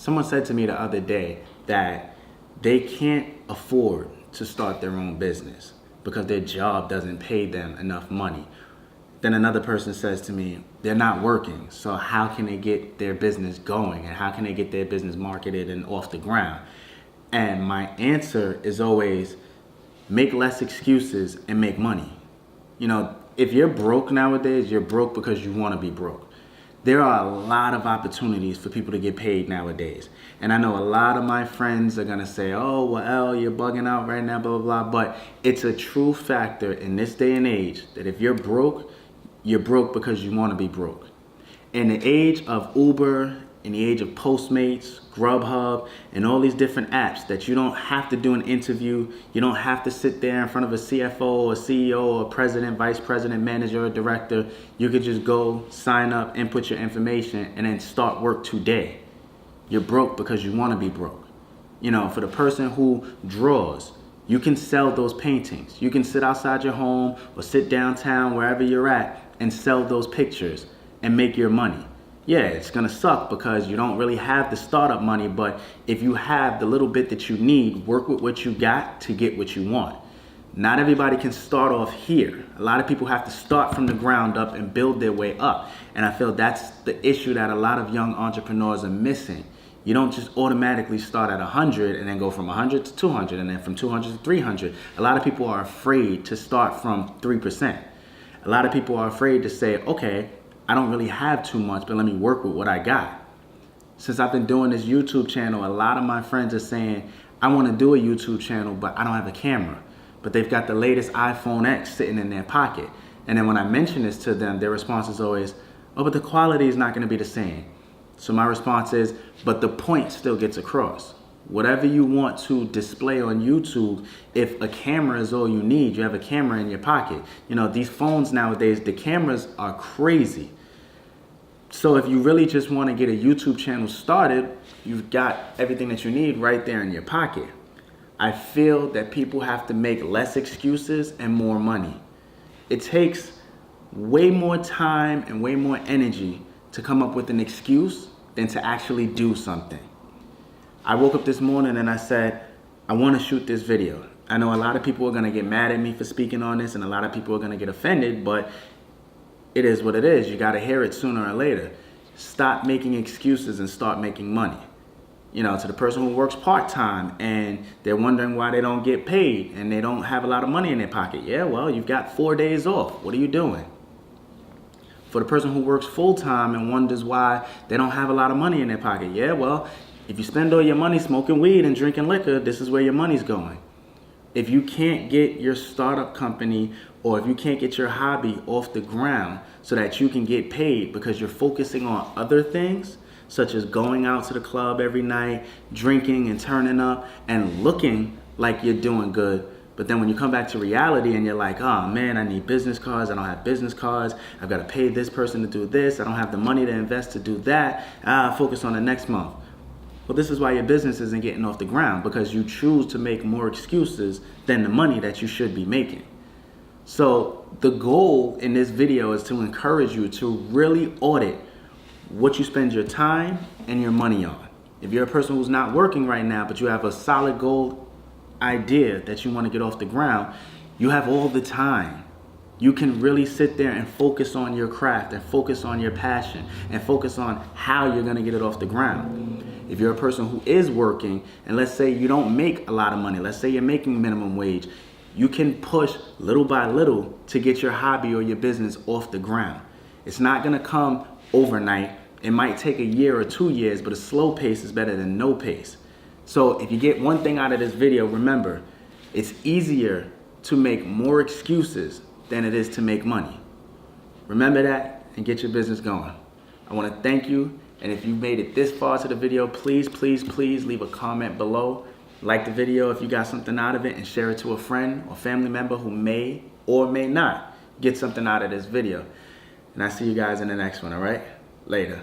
Someone said to me the other day that they can't afford to start their own business because their job doesn't pay them enough money. Then another person says to me, they're not working, so how can they get their business going and how can they get their business marketed and off the ground? And my answer is always, make less excuses and make money. You know, if you're broke nowadays, you're broke because you want to be broke. There are a lot of opportunities for people to get paid nowadays. And I know a lot of my friends are gonna say, oh, well, Elle, you're bugging out right now, blah, blah, blah. But it's a true factor in this day and age that if you're broke because you wanna be broke. In the age of Uber, in the age of Postmates, Grubhub, and all these different apps that you don't have to do an interview, you don't have to sit there in front of a CFO or CEO or president, vice president, manager, or director. You could just go sign up, input your information, and then start work today. You're broke because you want to be broke. You know, for the person who draws, you can sell those paintings. You can sit outside your home or sit downtown, wherever you're at, and sell those pictures and make your money. Yeah, it's gonna suck because you don't really have the startup money, but if you have the little bit that you need, work with what you got to get what you want. Not everybody can start off here. A lot of people have to start from the ground up and build their way up. And I feel that's the issue that a lot of young entrepreneurs are missing. You don't just automatically start at 100 and then go from 100 to 200 and then from 200 to 300. A lot of people are afraid to start from 3%. A lot of people are afraid to say, okay, I don't really have too much, but let me work with what I got. Since I've been doing this YouTube channel, a lot of my friends are saying, I want to do a YouTube channel, but I don't have a camera. But they've got the latest iPhone X sitting in their pocket. And then when I mention this to them, their response is always, oh, but the quality is not going to be the same. So my response is, but the point still gets across. Whatever you want to display on YouTube, if a camera is all you need, you have a camera in your pocket. You know, these phones nowadays, the cameras are crazy. So if you really just want to get a YouTube channel started, you've got everything that you need right there in your pocket. I feel that people have to make less excuses and more money. It takes way more time and way more energy to come up with an excuse than to actually do something. I woke up this morning and I said, I want to shoot this video. I know a lot of people are going to get mad at me for speaking on this and a lot of people are going to get offended, but it is what it is. You got to hear it sooner or later. Stop making excuses and start making money. You know, to the person who works part-time and they're wondering why they don't get paid and they don't have a lot of money in their pocket. Yeah, well, you've got 4 days off. What are you doing? For the person who works full-time and wonders why they don't have a lot of money in their pocket. Yeah, well, if you spend all your money smoking weed and drinking liquor, this is where your money's going. If you can't get your startup company or if you can't get your hobby off the ground so that you can get paid because you're focusing on other things, such as going out to the club every night, drinking and turning up and looking like you're doing good, but then when you come back to reality and you're like, oh man, I need business cards, I don't have business cards, I've got to pay this person to do this, I don't have the money to invest to do that, focus on the next month. Well, this is why your business isn't getting off the ground, because you choose to make more excuses than the money that you should be making. So the goal in this video is to encourage you to really audit what you spend your time and your money on. If you're a person who's not working right now, but you have a solid goal idea that you want to get off the ground, you have all the time. You can really sit there and focus on your craft and focus on your passion and focus on how you're going to get it off the ground. If you're a person who is working and let's say you don't make a lot of money, let's say you're making minimum wage, you can push little by little to get your hobby or your business off the ground. It's not going to come overnight. It might take a year or 2 years, but a slow pace is better than no pace. So if you get one thing out of this video, remember, it's easier to make more excuses than it is to make money. Remember that and get your business going. I want to thank you. And if you made it this far to the video, please, please, please leave a comment below. Like the video if you got something out of it and share it to a friend or family member who may or may not get something out of this video. And I'll see you guys in the next one, all right? Later.